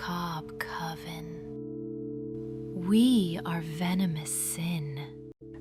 macabre coven. We are venomous sin.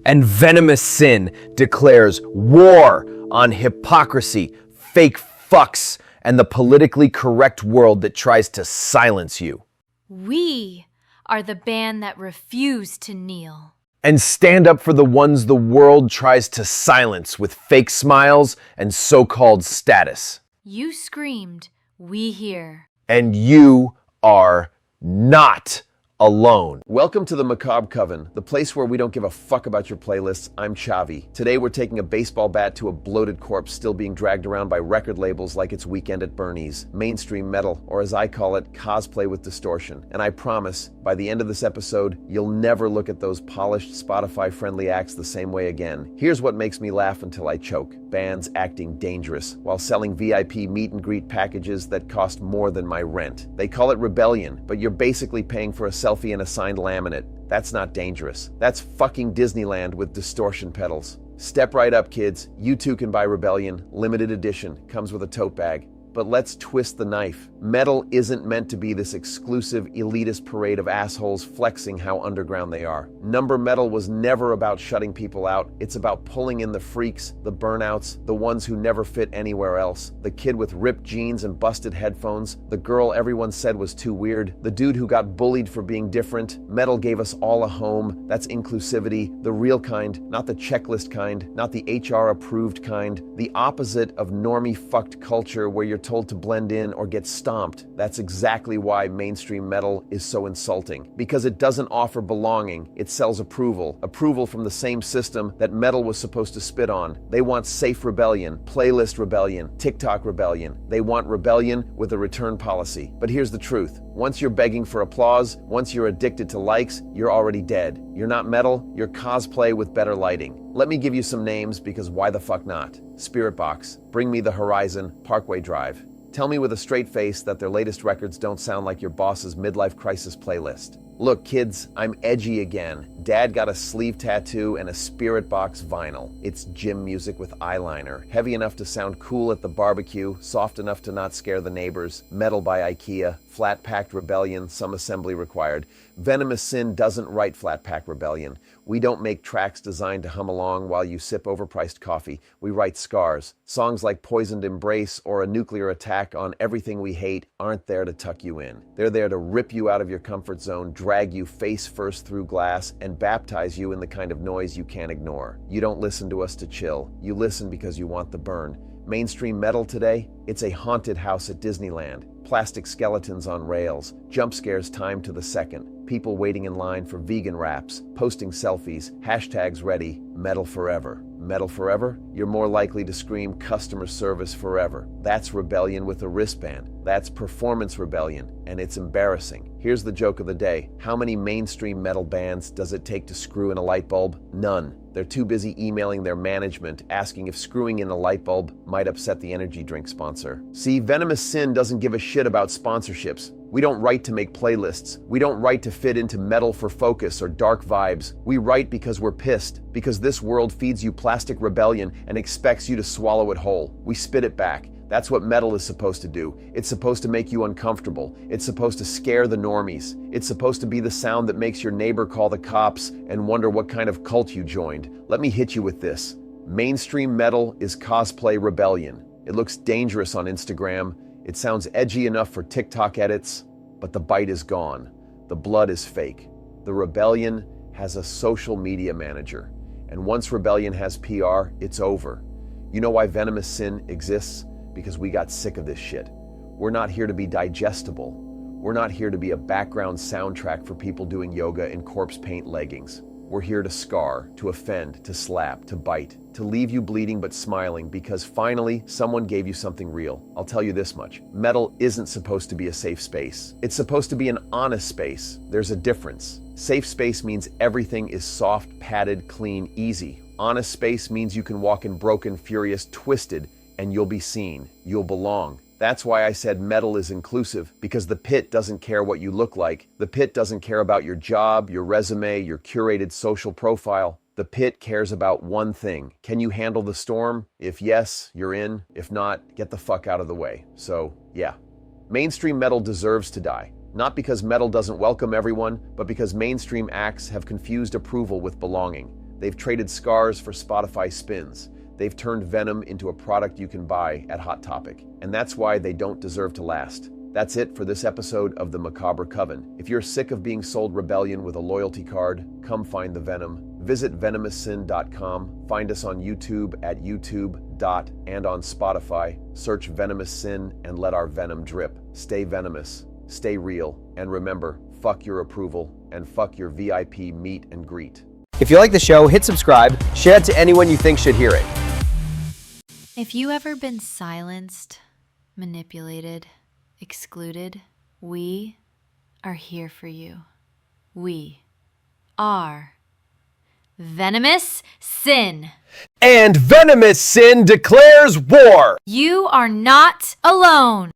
And venomous sin declares war on hypocrisy, fake fucks, and the politically correct world that tries to silence you. We are the band that refuse to kneel. And stand up for the ones the world tries to silence with fake smiles and so-called status. You screamed, we hear. And you are not alone. Welcome to the Macabre Coven, the place where we don't give a fuck about your playlists. I'm Chavi. Today we're taking a baseball bat to a bloated corpse still being dragged around by record labels like it's Weekend at Bernie's, mainstream metal, or as I call it, cosplay with distortion. And I promise, by the end of this episode, you'll never look at those polished Spotify-friendly acts the same way again. Here's what makes me laugh until I choke. Bands acting dangerous while selling VIP meet and greet packages that cost more than my rent. They call it rebellion, but you're basically paying for a selfie and a signed laminate. That's not dangerous. That's fucking Disneyland with distortion pedals. Step right up, kids. You too can buy Rebellion. Limited edition. Comes with a tote bag. But let's twist the knife. Metal isn't meant to be this exclusive, elitist parade of assholes flexing how underground they are. Number metal was never about shutting people out. It's about pulling in the freaks, the burnouts, the ones who never fit anywhere else. The kid with ripped jeans and busted headphones, the girl everyone said was too weird, the dude who got bullied for being different. Metal gave us all a home. That's inclusivity, the real kind, not the checklist kind, not the HR-approved kind, the opposite of normie fucked culture where you're told to blend in or get stomped. That's exactly why mainstream metal is so insulting. Because it doesn't offer belonging, it sells approval. Approval from the same system that metal was supposed to spit on. They want safe rebellion, playlist rebellion, TikTok rebellion. They want rebellion with a return policy. But here's the truth. Once you're begging for applause, once you're addicted to likes, you're already dead. You're not metal, you're cosplay with better lighting. Let me give you some names because why the fuck not? Spirit Box, Bring Me the Horizon, Parkway Drive. Tell me with a straight face that their latest records don't sound like your boss's midlife crisis playlist. Look, kids, I'm edgy again. Dad got a sleeve tattoo and a Spirit Box vinyl. It's gym music with eyeliner. Heavy enough to sound cool at the barbecue, soft enough to not scare the neighbors. Metal by IKEA, flat-packed rebellion, some assembly required. Venomous Sin doesn't write flat-pack rebellion. We don't make tracks designed to hum along while you sip overpriced coffee. We write scars. Songs like Poisoned Embrace or A Nuclear Attack on Everything We Hate aren't there to tuck you in. They're there to rip you out of your comfort zone, drag you face first through glass, and baptize you in the kind of noise you can't ignore. You don't listen to us to chill. You listen because you want the burn. Mainstream metal today? It's a haunted house at Disneyland. Plastic skeletons on rails, jump scares timed to the second, people waiting in line for vegan wraps, posting selfies, hashtags ready, metal forever. Metal forever? You're more likely to scream customer service forever. That's rebellion with a wristband. That's performance rebellion, and it's embarrassing. Here's the joke of the day. How many mainstream metal bands does it take to screw in a light bulb? None. They're too busy emailing their management, asking if screwing in a light bulb might upset the energy drink sponsor. See, Venomous Sin doesn't give a shit about sponsorships. We don't write to make playlists. We don't write to fit into Metal for Focus or Dark Vibes. We write because we're pissed, because this world feeds you plastic rebellion and expects you to swallow it whole. We spit it back. That's what metal is supposed to do. It's supposed to make you uncomfortable. It's supposed to scare the normies. It's supposed to be the sound that makes your neighbor call the cops and wonder what kind of cult you joined. Let me hit you with this. Mainstream metal is cosplay rebellion. It looks dangerous on Instagram. It sounds edgy enough for TikTok edits, but the bite is gone. The blood is fake. The rebellion has a social media manager. And once rebellion has PR, it's over. You know why Venomous Sin exists? Because we got sick of this shit. We're not here to be digestible. We're not here to be a background soundtrack for people doing yoga in corpse paint leggings. We're here to scar, to offend, to slap, to bite, to leave you bleeding but smiling because finally someone gave you something real. I'll tell you this much. Metal isn't supposed to be a safe space. It's supposed to be an honest space. There's a difference. Safe space means everything is soft, padded, clean, easy. Honest space means you can walk in broken, furious, twisted, and you'll be seen. You'll belong. That's why I said metal is inclusive, because the pit doesn't care what you look like. The pit doesn't care about your job, your resume, your curated social profile. The pit cares about one thing. Can you handle the storm? If yes, you're in. If not, get the fuck out of the way. So, yeah. Mainstream metal deserves to die. Not because metal doesn't welcome everyone, but because mainstream acts have confused approval with belonging. They've traded scars for Spotify spins. They've turned Venom into a product you can buy at Hot Topic. And that's why they don't deserve to last. That's it for this episode of the Macabre Coven. If you're sick of being sold rebellion with a loyalty card, come find the Venom. Visit venomoussin.com. Find us on YouTube at and on Spotify. Search Venomous Sin and let our venom drip. Stay venomous, stay real, and remember, fuck your approval and fuck your VIP meet and greet. If you like the show, hit subscribe, share it to anyone you think should hear it. If you ever been silenced, manipulated, excluded, we are here for you. We are Venomous Sin. And Venomous Sin declares war! You are not alone.